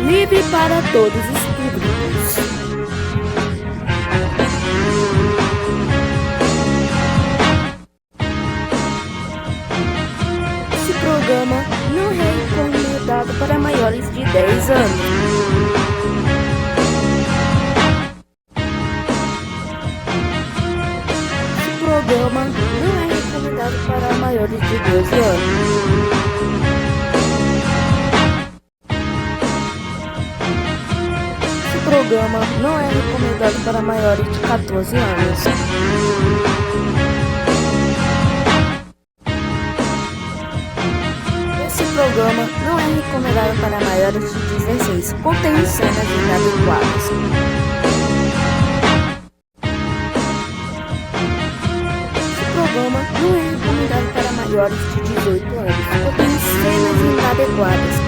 livre para todos os públicos. Esse programa não é recomendado para maiores de 10 anos. Esse programa não é recomendado para maiores de 12 anos. Esse programa não é recomendado para maiores de 14 anos. Esse programa não é recomendado para maiores de 16. Contém cenas inadequadas. Esse programa não é recomendado para maiores de 18 anos. Contém cenas inadequadas.